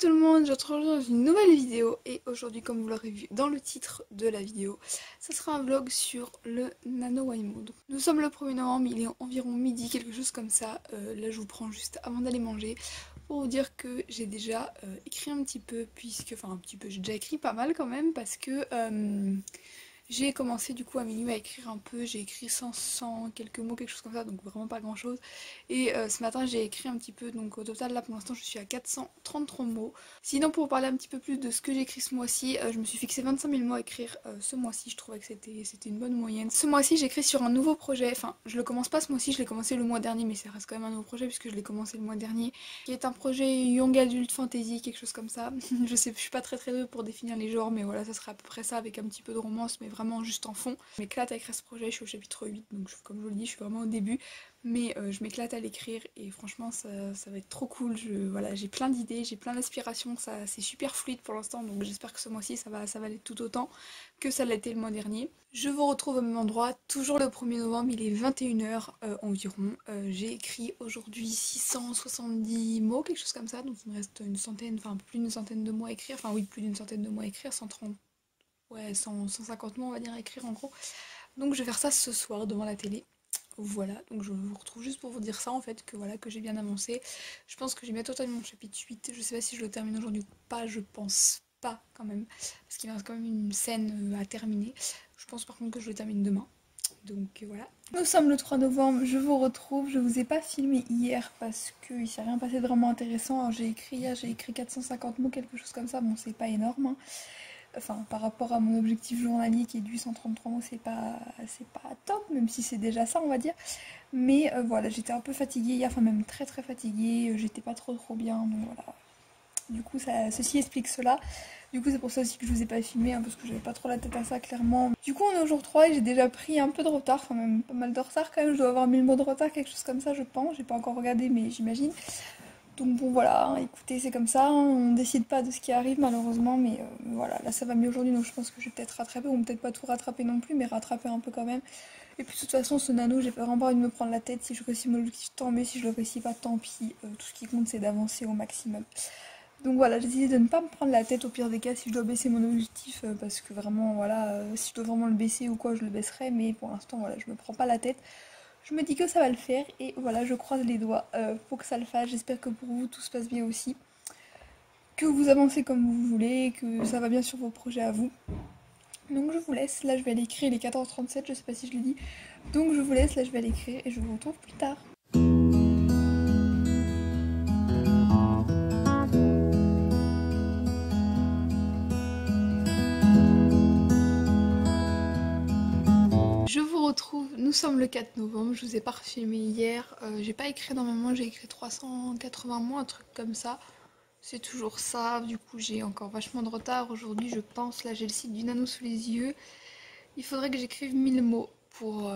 tout le monde, je vous retrouve dans une nouvelle vidéo et aujourd'hui, comme vous l'aurez vu dans le titre de la vidéo, ce sera un vlog sur le NaNoWriMo. Donc, nous sommes le 1er novembre, il est environ midi, quelque chose comme ça. Là je vous prends juste avant d'aller manger pour vous dire que j'ai déjà écrit un petit peu, enfin un petit peu, j'ai déjà écrit pas mal quand même parce que j'ai commencé du coup à minuit à écrire un peu, j'ai écrit 500 quelques mots, quelque chose comme ça, donc vraiment pas grand chose. Et ce matin j'ai écrit un petit peu, donc au total là pour l'instant je suis à 433 mots. Sinon pour vous parler un petit peu plus de ce que j'ai écrit ce mois-ci, je me suis fixé 25 000 mots à écrire ce mois-ci, je trouvais que c'était une bonne moyenne. Ce mois-ci j'écris sur un nouveau projet, enfin je le commence pas ce mois-ci, je l'ai commencé le mois dernier, mais ça reste quand même un nouveau projet puisque je l'ai commencé le mois dernier, qui est un projet Young Adult Fantasy, quelque chose comme ça. Je sais, je suis pas très douée pour définir les genres, mais voilà, ça sera à peu près ça avec un petit peu de romance, mais vraiment juste en fond. Je m'éclate à écrire ce projet, je suis au chapitre 8, donc comme je vous le dis, je suis vraiment au début, mais je m'éclate à l'écrire et franchement ça va être trop cool. Voilà, j'ai plein d'idées, j'ai plein d'inspirations, c'est super fluide pour l'instant, donc j'espère que ce mois-ci ça va l'être tout autant que ça l'a été le mois dernier. Je vous retrouve au même endroit, toujours le 1er novembre, il est 21 h environ. J'ai écrit aujourd'hui 670 mots, quelque chose comme ça, donc il me reste une centaine, enfin un peu plus d'une centaine de mots à écrire, enfin oui, plus d'une centaine de mots à écrire, 130, ouais, 150 mots on va dire à écrire en gros. Donc je vais faire ça ce soir devant la télé. Voilà, donc je vous retrouve juste pour vous dire ça en fait, que voilà, que j'ai bien avancé. Je pense que j'ai bientôt terminé mon chapitre 8, je sais pas si je le termine aujourd'hui ou pas, je pense pas quand même, parce qu'il me reste quand même une scène à terminer. Je pense par contre que je le termine demain, donc voilà. Nous sommes le 3 novembre, je vous retrouve, je vous ai pas filmé hier parce qu'il s'est rien passé de vraiment intéressant. Alors, j'ai écrit hier, j'ai écrit 450 mots, quelque chose comme ça, bon c'est pas énorme, hein. Enfin, par rapport à mon objectif journalier qui est de 833 mots, c'est pas top, même si c'est déjà ça, on va dire. Mais voilà, j'étais un peu fatiguée hier, enfin même très fatiguée, j'étais pas trop bien, donc voilà. Du coup, ceci explique cela. Du coup, c'est pour ça aussi que je vous ai pas filmé, hein, parce que j'avais pas trop la tête à ça, clairement. Du coup, on est au jour 3 et j'ai déjà pris un peu de retard, enfin même pas mal de retard quand même, je dois avoir 1000 mots de retard, quelque chose comme ça, je pense. J'ai pas encore regardé, mais j'imagine. Donc bon voilà, hein, écoutez, c'est comme ça, hein, on décide pas de ce qui arrive malheureusement, mais voilà, là ça va mieux aujourd'hui, donc je pense que je vais peut-être rattraper, ou peut-être pas tout rattraper non plus, mais rattraper un peu quand même. Et puis de toute façon, ce nano, j'ai vraiment pas envie de me prendre la tête. Si je réussis mon objectif, tant mieux, si je le réussis pas, tant pis. Tout ce qui compte, c'est d'avancer au maximum. Donc voilà, j'ai décidé de ne pas me prendre la tête au pire des cas si je dois baisser mon objectif, parce que vraiment, voilà, si je dois vraiment le baisser ou quoi, je le baisserai, mais pour l'instant, voilà, je me prends pas la tête. Je me dis que ça va le faire et voilà, je croise les doigts pour que ça le fasse. J'espère que pour vous tout se passe bien aussi, que vous avancez comme vous voulez, que ça va bien sur vos projets à vous. Donc je vous laisse, là je vais aller écrire les 14h37, je sais pas si je l'ai dit. Donc je vous laisse, là je vais aller écrire et je vous retrouve plus tard. Je vous retrouve, nous sommes le 4 novembre, je vous ai pas refilmé hier, j'ai pas écrit énormément, j'ai écrit 380 mots, un truc comme ça. C'est toujours ça, du coup j'ai encore vachement de retard aujourd'hui je pense, là j'ai le site du Nano sous les yeux. Il faudrait que j'écrive 1000 mots pour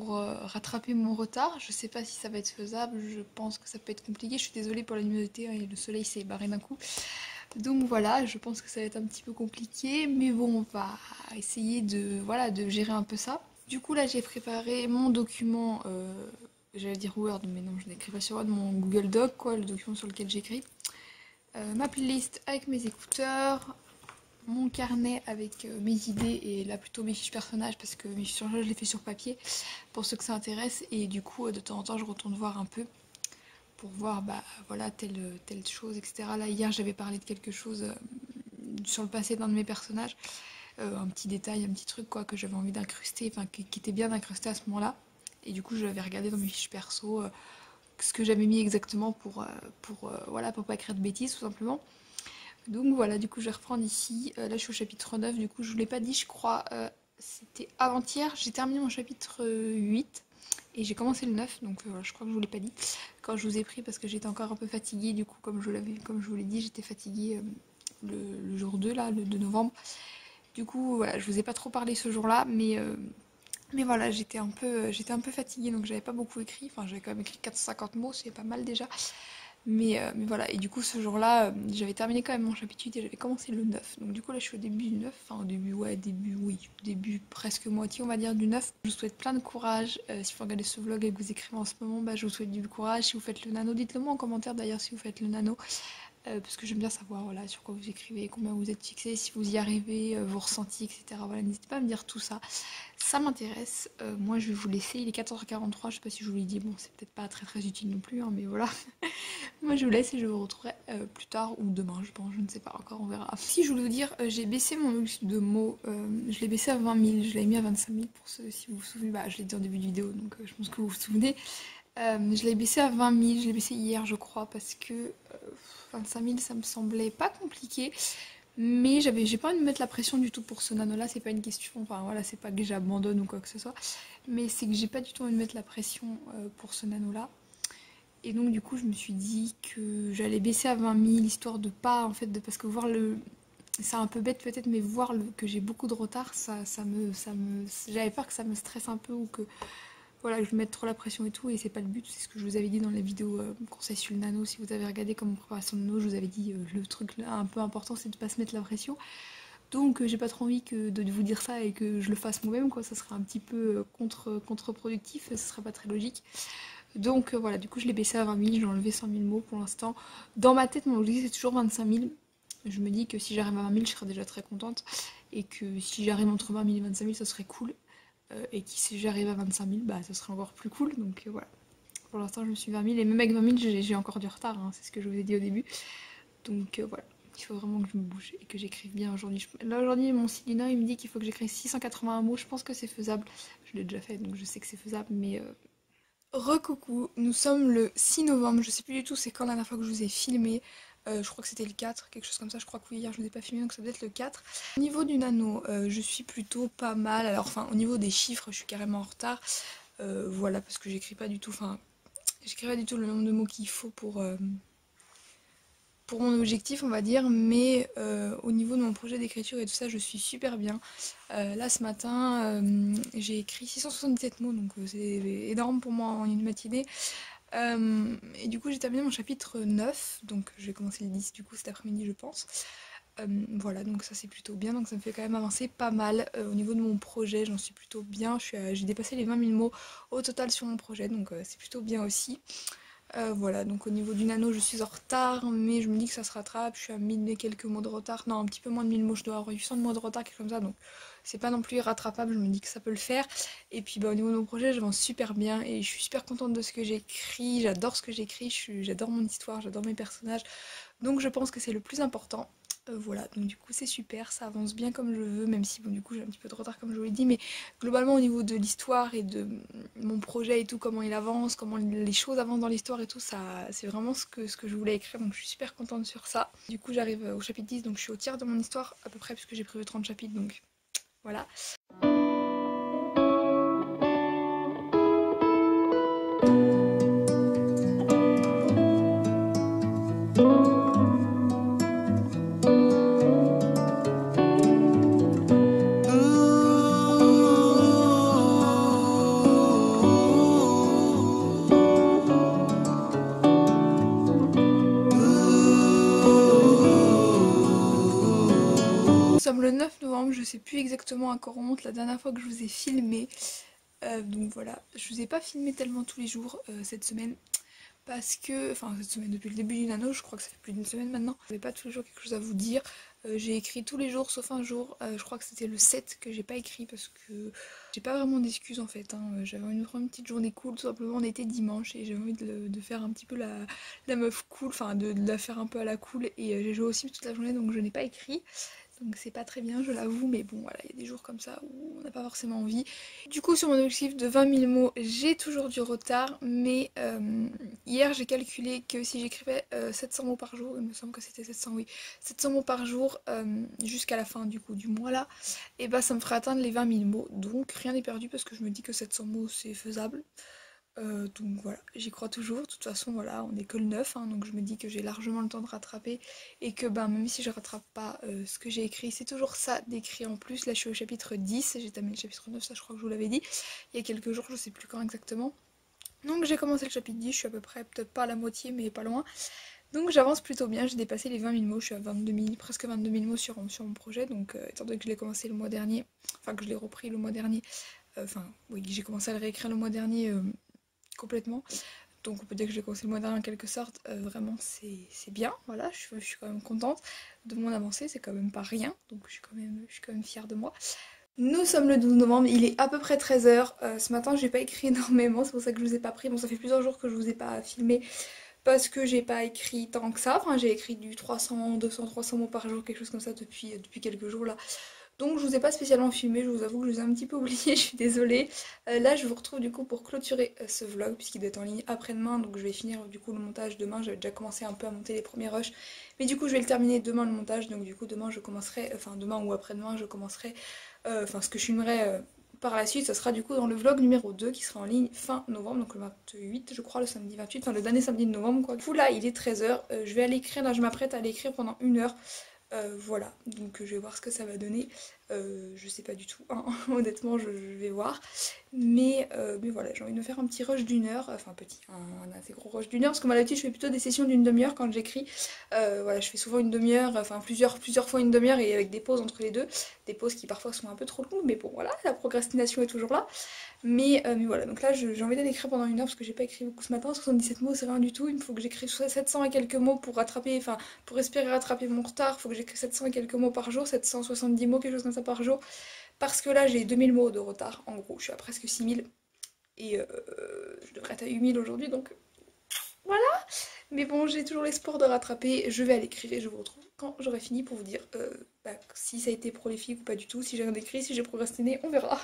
rattraper mon retard. Je sais pas si ça va être faisable, je pense que ça peut être compliqué. Je suis désolée pour la luminosité, hein, le soleil s'est barré d'un coup. Donc voilà, je pense que ça va être un petit peu compliqué, mais bon, on va essayer de, voilà, de gérer un peu ça. Du coup là j'ai préparé mon document, j'allais dire Word, mais non je n'écris pas sur Word, mon Google Doc, quoi, le document sur lequel j'écris. Ma playlist avec mes écouteurs, mon carnet avec mes idées et là plutôt mes fiches personnages parce que mes fiches personnages je les fais sur papier pour ceux que ça intéresse et du coup de temps en temps je retourne voir un peu pour voir bah voilà telle chose, etc. Là hier j'avais parlé de quelque chose sur le passé d'un de mes personnages, un petit détail, un petit truc quoi que j'avais envie d'incruster, enfin qui était bien incrusté à ce moment-là et du coup je l'avais regardé dans mes fiches perso, ce que j'avais mis exactement voilà, pour pas écrire de bêtises tout simplement. Donc voilà, du coup je vais reprendre ici. Là je suis au chapitre 9, du coup je vous l'ai pas dit, je crois, c'était avant-hier. J'ai terminé mon chapitre 8 et j'ai commencé le 9, donc je crois que je vous l'ai pas dit quand je vous ai pris parce que j'étais encore un peu fatiguée. Du coup, comme je vous l'ai dit, j'étais fatiguée le jour 2, là, le 2 novembre. Du coup, voilà, je vous ai pas trop parlé ce jour-là, mais voilà, j'étais un peu fatiguée donc j'avais pas beaucoup écrit. Enfin, j'avais quand même écrit 450 mots, c'est pas mal déjà. Mais voilà, et du coup ce jour-là, j'avais terminé quand même mon chapitre 8 et j'avais commencé le 9. Donc du coup là je suis au début du 9, enfin au début, ouais, début presque moitié on va dire du 9. Je vous souhaite plein de courage, si vous regardez ce vlog et que vous écrivez en ce moment, bah, je vous souhaite du courage. Si vous faites le nano, dites-le moi en commentaire d'ailleurs si vous faites le nano. parce que j'aime bien savoir voilà, sur quoi vous écrivez, combien vous êtes fixé, si vous y arrivez, vos ressentis, etc. Voilà, n'hésitez pas à me dire tout ça, ça m'intéresse. Moi je vais vous laisser, il est 14h43, je sais pas si je vous l'ai dit, bon c'est peut-être pas très utile non plus, hein, mais voilà. Moi je vous laisse et je vous retrouverai plus tard ou demain, je pense, je ne sais pas encore, on verra. Si je voulais vous dire, j'ai baissé mon luxe de mots, je l'ai baissé à 20 000, je l'ai mis à 25 000 pour ceux si vous vous souvenez, bah je l'ai dit en début de vidéo donc je pense que vous vous souvenez. Je l'ai baissé à 20 000, je l'ai baissé hier je crois parce que 25 000 ça me semblait pas compliqué. Mais j'ai pas envie de mettre la pression du tout pour ce nano là, c'est pas une question, enfin voilà, c'est pas que j'abandonne ou quoi que ce soit, mais c'est que j'ai pas du tout envie de mettre la pression pour ce nano là. Et donc du coup je me suis dit que j'allais baisser à 20 000 histoire de pas en fait, parce que voir le... C'est un peu bête peut-être, mais voir que j'ai beaucoup de retard, j'avais peur que ça me stresse un peu ou que voilà, que je mette trop la pression et tout, et c'est pas le but, c'est ce que je vous avais dit dans la vidéo conseil sur le nano, si vous avez regardé comme préparation de nano, je vous avais dit le truc là, un peu important c'est de pas se mettre la pression. Donc j'ai pas trop envie de vous dire ça et que je le fasse moi-même, quoi, ça serait un petit peu contre-productif, ce serait pas très logique. Donc voilà, du coup je l'ai baissé à 20 000, j'ai enlevé 100 000 mots pour l'instant. Dans ma tête, mon objectif c'est toujours 25 000. Je me dis que si j'arrive à 20 000, je serais déjà très contente. Et que si j'arrive entre 20 000 et 25 000, ça serait cool. Et que si j'arrive à 25 000, bah ça serait encore plus cool. Donc voilà. Pour l'instant, je me suis 20 000. Et même avec 20 000, j'ai encore du retard. Hein, c'est ce que je vous ai dit au début. Donc voilà. Il faut vraiment que je me bouge et que j'écrive bien aujourd'hui. Là aujourd'hui, mon Silina, il me dit qu'il faut que j'écrive 681 mots. Je pense que c'est faisable. Je l'ai déjà fait, donc je sais que c'est faisable. Mais recoucou, nous sommes le 6 novembre, je sais plus du tout c'est quand la dernière fois que je vous ai filmé, je crois que c'était le 4, quelque chose comme ça, je crois que oui, hier je vous ai pas filmé donc ça doit être le 4. Au niveau du nano, je suis plutôt pas mal, alors enfin au niveau des chiffres je suis carrément en retard, voilà parce que j'écris pas du tout, enfin j'écris pas du tout le nombre de mots qu'il faut pour mon objectif on va dire, mais au niveau de mon projet d'écriture et tout ça je suis super bien. Là ce matin j'ai écrit 677 mots donc c'est énorme pour moi en une matinée. Et du coup j'ai terminé mon chapitre 9, donc je vais commencer le 10 du coup cet après-midi je pense. Voilà donc ça c'est plutôt bien, donc ça me fait quand même avancer pas mal. Au niveau de mon projet j'en suis plutôt bien, j'ai dépassé les 20 000 mots au total sur mon projet donc c'est plutôt bien aussi. Voilà, donc au niveau du nano, je suis en retard, mais je me dis que ça se rattrape. Je suis à 1000 et quelques mots de retard. Non, un petit peu moins de 1000 mots, je dois avoir 800 mots de retard, quelque chose comme ça. Donc c'est pas non plus irrattrapable, je me dis que ça peut le faire. Et puis bah, au niveau de mon projet, j'avance super bien et je suis super contente de ce que j'écris. J'adore ce que j'écris, j'adore mon histoire, j'adore mes personnages. Donc je pense que c'est le plus important. Voilà, donc du coup c'est super, ça avance bien comme je veux, même si bon du coup j'ai un petit peu de retard comme je vous l'ai dit, mais globalement au niveau de l'histoire et de mon projet et tout, comment il avance, comment les choses avancent dans l'histoire et tout, ça c'est vraiment ce que je voulais écrire, donc je suis super contente sur ça. Du coup j'arrive au chapitre 10, donc je suis au tiers de mon histoire à peu près, puisque j'ai prévu 30 chapitres, donc voilà. Nous sommes le 9 novembre, je sais plus exactement à quand remonte la dernière fois que je vous ai filmé. Donc voilà, je vous ai pas filmé tellement tous les jours cette semaine. Parce que, enfin cette semaine, depuis le début du nano, je crois que ça fait plus d'une semaine maintenant, j'avais pas tous les jours quelque chose à vous dire. J'ai écrit tous les jours sauf un jour, je crois que c'était le 7 que j'ai pas écrit parce que j'ai pas vraiment d'excuses en fait. Hein. J'avais envie de prendre une petite journée cool, tout simplement on était dimanche et j'avais envie de faire un petit peu la meuf cool, enfin de la faire un peu à la cool et j'ai joué aussi toute la journée donc je n'ai pas écrit. Donc c'est pas très bien, je l'avoue, mais bon voilà, il y a des jours comme ça où on n'a pas forcément envie. Du coup sur mon objectif de 20 000 mots, j'ai toujours du retard, mais hier j'ai calculé que si j'écrivais 700 mots par jour, il me semble que c'était 700, oui, 700 mots par jour jusqu'à la fin du coup du mois là, et bah ça me ferait atteindre les 20 000 mots, donc rien n'est perdu parce que je me dis que 700 mots c'est faisable. Donc voilà, j'y crois toujours. De toute façon, voilà, on est que le 9, hein, donc je me dis que j'ai largement le temps de rattraper et que ben, même si je rattrape pas ce que j'ai écrit, c'est toujours ça d'écrit en plus. Là, je suis au chapitre 10, j'ai terminé le chapitre 9, ça je crois que je vous l'avais dit, il y a quelques jours, je sais plus quand exactement. Donc j'ai commencé le chapitre 10, je suis à peu près, peut-être pas à la moitié, mais pas loin. Donc j'avance plutôt bien, j'ai dépassé les 20 000 mots, je suis à 22 000, presque 22 000 mots sur mon projet, donc étant donné que je l'ai commencé le mois dernier, enfin que je l'ai repris le mois dernier, enfin oui, j'ai commencé à le réécrire le mois dernier complètement. Donc on peut dire que j'ai commencé le mois dernier en quelque sorte, vraiment c'est bien, voilà, je suis quand même contente de mon avancée, c'est quand même pas rien, donc je suis quand même fière de moi. Nous sommes le 12 novembre, il est à peu près 13 h. Ce matin j'ai pas écrit énormément, c'est pour ça que je vous ai pas pris, bon ça fait plusieurs jours que je vous ai pas filmé parce que j'ai pas écrit tant que ça, enfin j'ai écrit du 300, 200, 300 mots par jour, quelque chose comme ça depuis quelques jours là. Donc je vous ai pas spécialement filmé, je vous avoue que je vous ai un petit peu oublié, je suis désolée. Là je vous retrouve du coup pour clôturer ce vlog puisqu'il doit être en ligne après-demain, donc je vais finir du coup le montage demain. J'avais déjà commencé un peu à monter les premiers rushs, mais du coup je vais le terminer demain le montage, donc du coup demain je commencerai, enfin demain ou après-demain je commencerai, enfin ce que je filmerai par la suite, ça sera du coup dans le vlog numéro 2 qui sera en ligne fin novembre, donc le 28 je crois, le samedi 28, enfin le dernier samedi de novembre quoi. Du coup là il est 13 h, je vais aller écrire, là je m'apprête à aller écrire pendant 1 heure. Voilà, donc je vais voir ce que ça va donner. Je sais pas du tout, hein. Honnêtement je vais voir. Mais voilà, j'ai envie de me faire un petit rush d'1 heure, enfin petit, un assez gros rush d'1 heure, parce que moi d'habitude je fais plutôt des sessions d'une demi-heure quand j'écris. Voilà, je fais souvent une demi-heure, enfin plusieurs fois une demi-heure et avec des pauses entre les deux. Des pauses qui parfois sont un peu trop longues, mais bon voilà, la procrastination est toujours là. Mais voilà, donc là j'ai envie d'aller écrire pendant 1 heure parce que j'ai pas écrit beaucoup ce matin, 77 mots c'est rien du tout, il me faut que j'écrive 700 et quelques mots pour rattraper, enfin pour espérer rattraper mon retard, il faut que j'écrive 700 et quelques mots par jour, 770 mots, quelque chose comme ça par jour, parce que là j'ai 2000 mots de retard, en gros, je suis à presque 6000 et je devrais être à 8000 aujourd'hui, donc voilà. Mais bon, j'ai toujours l'espoir de rattraper, je vais aller écrire et je vous retrouve quand j'aurai fini pour vous dire si ça a été prolifique ou pas du tout, si j'ai rien écrit, si j'ai procrastiné, on verra.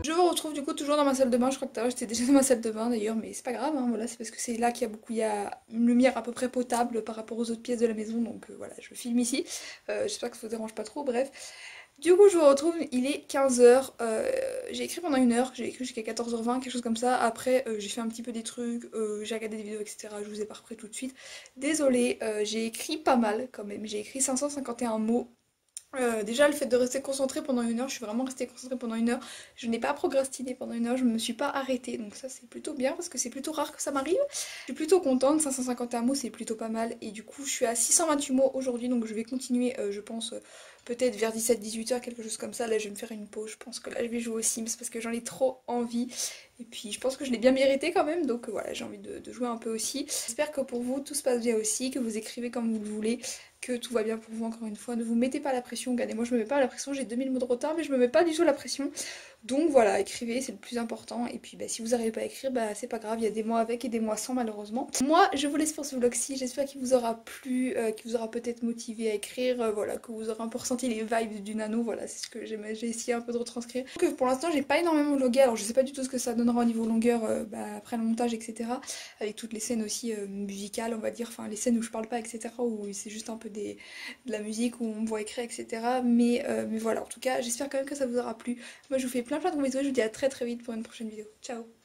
Je vous retrouve du coup toujours dans ma salle de bain, je crois que tout à l'heure j'étais déjà dans ma salle de bain d'ailleurs, mais c'est pas grave, hein, voilà, c'est parce que c'est là qu'il y a il y a une lumière à peu près potable par rapport aux autres pièces de la maison, donc voilà, je filme ici, j'espère que ça vous dérange pas trop, bref. Du coup je vous retrouve, il est 15 h, j'ai écrit pendant 1 heure, j'ai écrit jusqu'à 14 h 20, quelque chose comme ça, après j'ai fait un petit peu des trucs, j'ai regardé des vidéos etc, je vous ai pas repris tout de suite, désolée, j'ai écrit pas mal quand même, j'ai écrit 551 mots. Déjà le fait de rester concentrée pendant 1 heure, je suis vraiment restée concentrée pendant 1 heure, je n'ai pas procrastiné pendant 1 heure, je me suis pas arrêtée, donc ça c'est plutôt bien parce que c'est plutôt rare que ça m'arrive. Je suis plutôt contente, 551 mots c'est plutôt pas mal et du coup je suis à 628 mots aujourd'hui donc je vais continuer je pense peut-être vers 17-18 h quelque chose comme ça. Là je vais me faire une pause, je pense que là je vais jouer aux Sims parce que j'en ai trop envie et puis je pense que je l'ai bien mérité quand même, donc voilà, j'ai envie de jouer un peu aussi. J'espère que pour vous tout se passe bien aussi, que vous écrivez comme vous le voulez, que tout va bien pour vous encore une fois. Ne vous mettez pas la pression, regardez, moi je me mets pas la pression, j'ai 2000 mots de retard mais je me mets pas du tout la pression. Donc voilà, écrivez, c'est le plus important. Et puis si vous n'arrivez pas à écrire, c'est pas grave, il y a des mois avec et des mois sans malheureusement. Moi je vous laisse pour ce vlog-ci, j'espère qu'il vous aura plu, qu'il vous aura peut-être motivé à écrire, voilà, que vous aurez un peu ressenti les vibes du nano, voilà, c'est ce que j'ai essayé un peu de retranscrire. Donc pour l'instant j'ai pas énormément vlogué, alors je sais pas du tout ce que ça donnera au niveau longueur après le montage etc. Avec toutes les scènes aussi musicales on va dire, enfin les scènes où je parle pas etc, où c'est juste un peu de la musique, où on me voit écrire etc. Mais voilà, en tout cas j'espère quand même que ça vous aura plu. Moi je vous fais plein de gros bisous, je vous dis à très vite pour une prochaine vidéo. Ciao.